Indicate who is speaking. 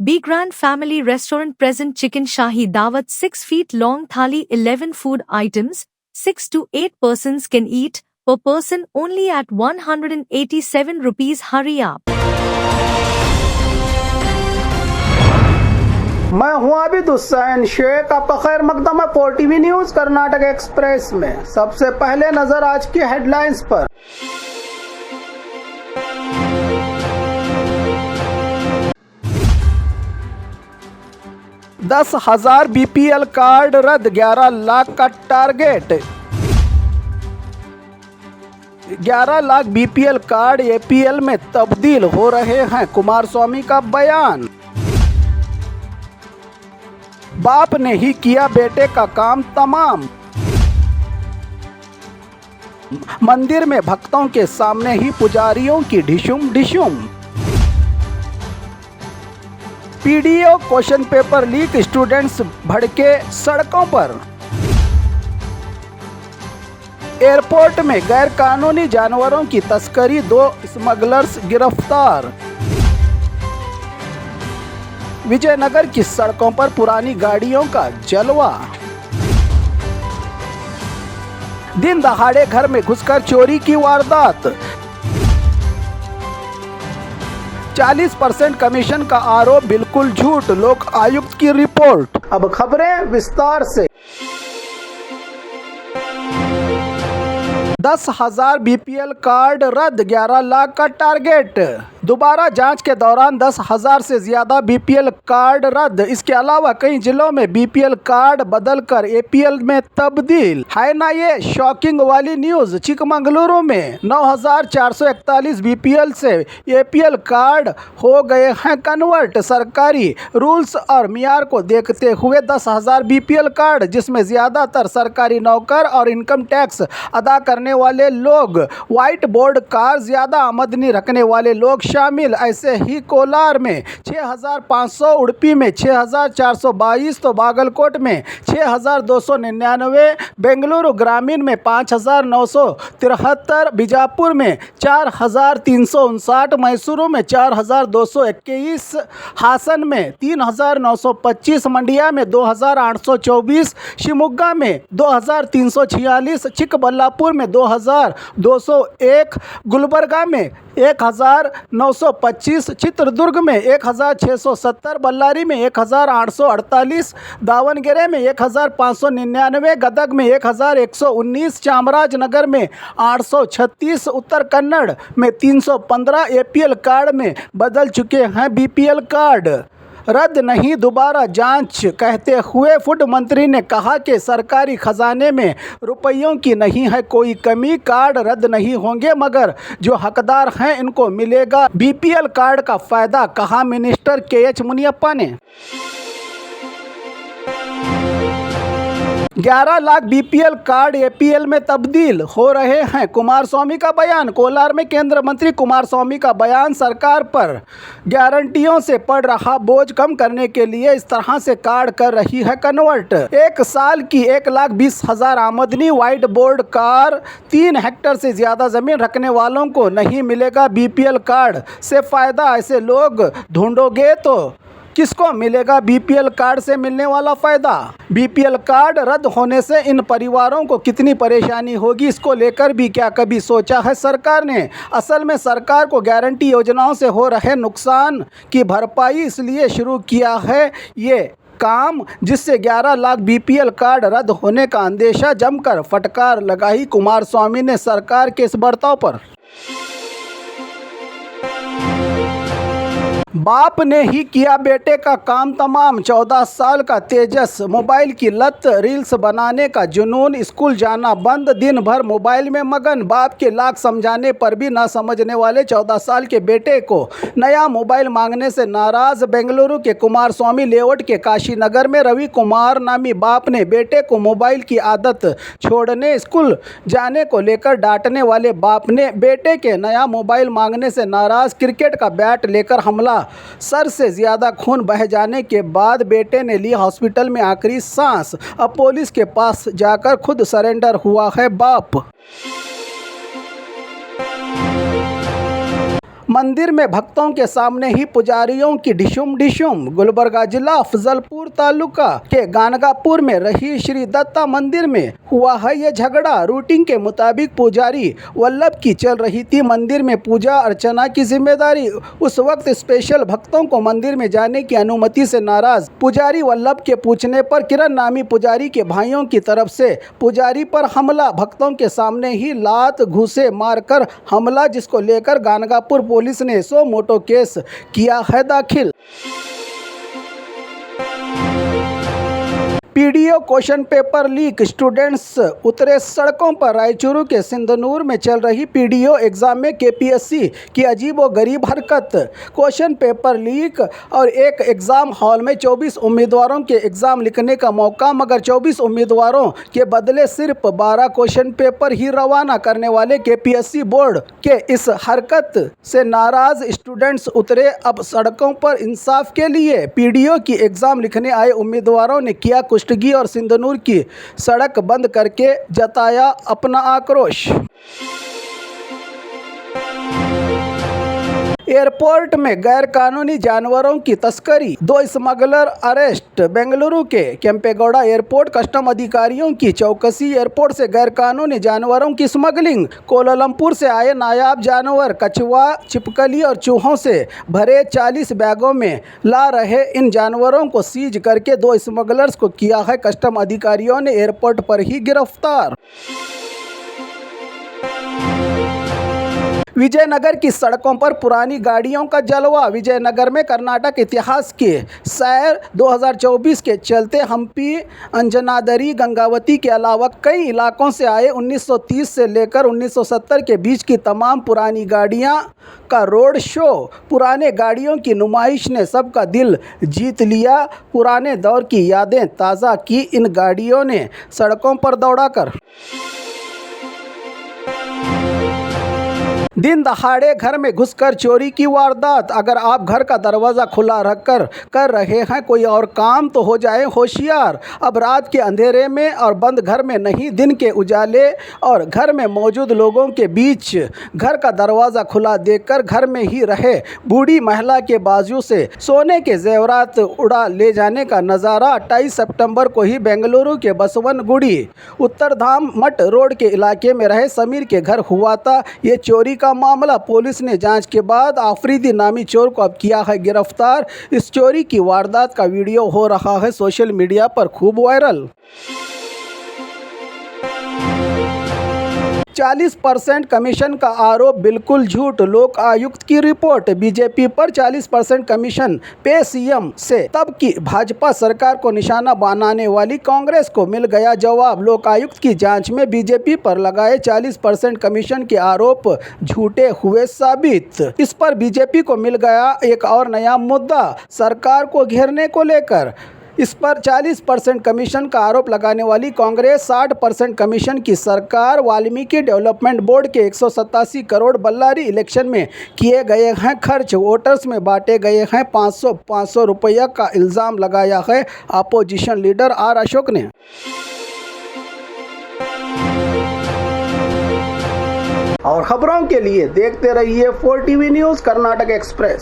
Speaker 1: Be Grand Family Restaurant present chicken shahi dawat 6 feet long thali 11 food items, 6 to 8 persons can eat, per person only at 187 rupees. Hurry up.
Speaker 2: मैं हूं आबिद हुसैन शेख, आपका खैर मकदम है 4TV news Karnataka express में। सबसे पहले नजर आज की हेडलाइंस पर। दस 10,000 BPL कार्ड रद्द, 11 लाख का target. 11 lakh BPL card APL में तब्दील हो रहे हैं, कुमारस्वामी का बयान। बाप ने ही किया बेटे का काम तमाम। मंदिर में भक्तों के सामने ही पुजारियों की Dhishoom Dhishoom. PDO question paper leak, students भड़के सड़कों पर। एयरपोर्ट में गैर कानूनी जानवरों की तस्करी, 2 स्मगलर्स गिरफ्तार। विजयनगर की सड़कों पर पुरानी गाड़ियों का जलवा। दिन दहाड़े घर में घुसकर चोरी की वारदात। 40% कमीशन का आरोप बिल्कुल झूठ, लोक आयुक्त की रिपोर्ट। अब खबरें विस्तार से। 10,000 BPL कार्ड रद्द, 11 लाख का टारगेट। दोबारा जांच के दौरान 10,000 से ज्यादा BPL कार्ड रद्द। इसके अलावा कई जिलों में BPL कार्ड बदलकर APL में तब्दील। है ना ये शॉकिंग वाली न्यूज। चिकमंगलुरु में 9,441 BPL से APL कार्ड हो गए हैं कन्वर्ट। सरकारी रूल्स और मियार को देखते हुए 10,000 BPL कार्ड, जिसमें ज्यादातर सरकारी नौकर और इनकम टैक्स अदा करने वाले लोग, व्हाइट बोर्ड कार, ज्यादा आमदनी रखने वाले लोग शामिल। ऐसे ही कोलार में 6,500, उड़पी में 6,422, तो बागलकोट में 6,299, बेंगलुरु ग्रामीण में 5,973, बीजापुर में 4,359, मैसूरू में 4,221, हासन में 3,925, मंडिया में 2,824, शिमोगा में 2,346, चिकबल्लापुर में 2,201, गुलबर्गा में 1,925, चित्रदुर्ग में 1,670, बल्लारी में 1,848, दावणगेरे में 1,599, गदग में 1,119, चामराजनगर में 836, उत्तर कन्नड़ में 315 APL कार्ड में बदल चुके हैं BPL कार्ड। रद्द नहीं, दोबारा जांच कहते हुए फूड मंत्री ने कहा कि सरकारी खजाने में रुपयों की नहीं है कोई कमी। कार्ड रद्द नहीं होंगे, मगर जो हकदार हैं इनको मिलेगा BPL कार्ड का फायदा, कहा मिनिस्टर KH मुनियप्पा ने। 11 लाख BPL कार्ड APL में तब्दील हो रहे हैं, कुमारस्वामी का बयान। कोलार में केंद्र मंत्री कुमारस्वामी का बयान। सरकार पर गारंटियों से पड़ रहा बोझ कम करने के लिए इस तरह से कार्ड कर रही है कन्वर्ट। 1 साल की 1,20,000 आमदनी, व्हाइट बोर्ड कार, 3 हेक्टेयर से ज्यादा जमीन रखने वालों को नहीं मिलेगा BPL कार्ड से फायदा। ऐसे लोग ढूंढोगे तो किसको मिलेगा BPL कार्ड से मिलने वाला फायदा? BPL कार्ड रद्द होने से इन परिवारों को कितनी परेशानी होगी, इसको लेकर भी क्या कभी सोचा है सरकार ने? असल में सरकार को गारंटी योजनाओं से हो रहे नुकसान की भरपाई इसलिए शुरू किया है ये काम, जिससे 11 लाख BPL कार्ड रद्द होने का अंदेशा जमकर फटकार लगाई कुमारस्वामी ने सरकार के इस बर्ताव पर। बाप ने ही किया बेटे का काम तमाम। 14 साल का तेजस, मोबाइल की लत, रील्स बनाने का जुनून, स्कूल जाना बंद, दिन भर मोबाइल में मगन। बाप के लाख समझाने पर भी ना समझने वाले 14 साल के बेटे को नया मोबाइल मांगने से नाराज। बेंगलुरु के कुमारस्वामी लेआउट के काशीनगर में रवि कुमार नामी बाप ने बेटे को मोबाइल की आदत छोड़ने, स्कूल जाने को लेकर डांटने वाले बाप ने बेटे के नया मोबाइल मांगने से नाराज क्रिकेट का बैट लेकर हमला। सर से ज्यादा खून बह जाने के बाद बेटे ने ली हॉस्पिटल में आखिरी सांस। अब पुलिस के पास जाकर खुद सरेंडर हुआ है बाप। मंदिर में भक्तों के सामने ही पुजारियों की डिशुम डिशुम। गुलबर्गा जिला अफजलपुर तालुका के गानगापुर में रही श्री दत्ता मंदिर में हुआ है ये झगड़ा। रूटीन के मुताबिक पुजारी वल्लभ की चल रही थी मंदिर में पूजा अर्चना की जिम्मेदारी। उस वक्त स्पेशल भक्तों को मंदिर में जाने की अनुमति से नाराज पुजारी वल्लभ के पूछने पर किरण नामी पुजारी के भाइयों की तरफ से पुजारी पर हमला। भक्तों के सामने ही लात घूसे मारकर हमला, जिसको लेकर गानगापुर पुलिस ने सो मोटो केस किया है दाखिल। PDO question paper leak, students उतरे सड़कों पर। रायचूरू के सिंधनूर में चल रही पीडीओ एग्जाम में केपीएससी की अजीबोगरीब हरकत। क्वेश्चन पेपर लीक और एक एग्जाम हॉल में 24 उम्मीदवारों के एग्जाम लिखने का मौका, मगर 24 उम्मीदवारों के बदले सिर्फ 12 क्वेश्चन पेपर ही रवाना करने वाले केपीएससी बोर्ड के इस हरकत से नाराज स्टूडेंट्स उतरे अब सड़कों पर इंसाफ के लिए। पीडीओ की एग्जाम लिखने आए उम्मीदवारों ने किया कुश्तगी और सिंधनूर की सड़क बंद करके जताया अपना आक्रोश। एयरपोर्ट में गैर कानूनी जानवरों की तस्करी, 2 स्मगलर अरेस्ट। बेंगलुरु के केंपेगौड़ा एयरपोर्ट कस्टम अधिकारियों की चौकसी। एयरपोर्ट से गैर कानूनी जानवरों की स्मगलिंग। कोलालमपुर से आए नायाब जानवर कछुआ, छिपकली और चूहों से भरे 40 बैगों में ला रहे इन जानवरों को सीज करके 2 स्मगलर्स को किया है कस्टम अधिकारियों ने एयरपोर्ट पर ही गिरफ्तार। विजयनगर की सड़कों पर पुरानी गाड़ियों का जलवा। विजयनगर में कर्नाटक इतिहास के सैर 2024 के चलते हम्पी, अंजनादरी, गंगावती के अलावा कई इलाकों से आए 1930 से लेकर 1970 के बीच की तमाम पुरानी गाड़ियां का रोड शो। पुराने गाड़ियों की नुमाइश ने सबका दिल जीत लिया। पुराने दौर की यादें ताज़ा की इन गाड़ियों ने सड़कों पर दौड़ाकर। दिन दहाड़े घर में घुसकर चोरी की वारदात। अगर आप घर का दरवाज़ा खुला रखकर कर रहे हैं कोई और काम तो हो जाए होशियार। अब रात के अंधेरे में और बंद घर में नहीं, दिन के उजाले और घर में मौजूद लोगों के बीच घर का दरवाज़ा खुला देखकर घर में ही रहे बूढ़ी महिला के बाजू से सोने के जेवरात उड़ा ले जाने का नज़ारा 28 सितंबर को ही बेंगलुरु के बसवनगुड़ी उत्तरधाम मठ रोड के इलाके में रहे समीर के घर हुआ था ये चोरी का मामला। पुलिस ने जांच के बाद आफरीदी नामी चोर को अब किया है गिरफ्तार। इस चोरी की वारदात का वीडियो हो रहा है सोशल मीडिया पर खूब वायरल। 40% कमीशन का आरोप बिल्कुल झूठ, लोक आयुक्त की रिपोर्ट। बीजेपी पर 40% कमीशन पे सीएम से तब की भाजपा सरकार को निशाना बनाने वाली कांग्रेस को मिल गया जवाब। लोक आयुक्त की जांच में बीजेपी पर लगाए 40% कमीशन के आरोप झूठे हुए साबित। इस पर बीजेपी को मिल गया एक और नया मुद्दा सरकार को घेरने को लेकर। इस पर 40% कमीशन का आरोप लगाने वाली कांग्रेस 60% कमीशन की सरकार। वाल्मीकि डेवलपमेंट बोर्ड के 187 करोड़ बल्लारी इलेक्शन में किए गए हैं खर्च, वोटर्स में बांटे गए हैं 500 रुपया का इल्ज़ाम लगाया है अपोजिशन लीडर आर अशोक ने। और खबरों के लिए देखते रहिए 4 TV न्यूज़ कर्नाटक एक्सप्रेस।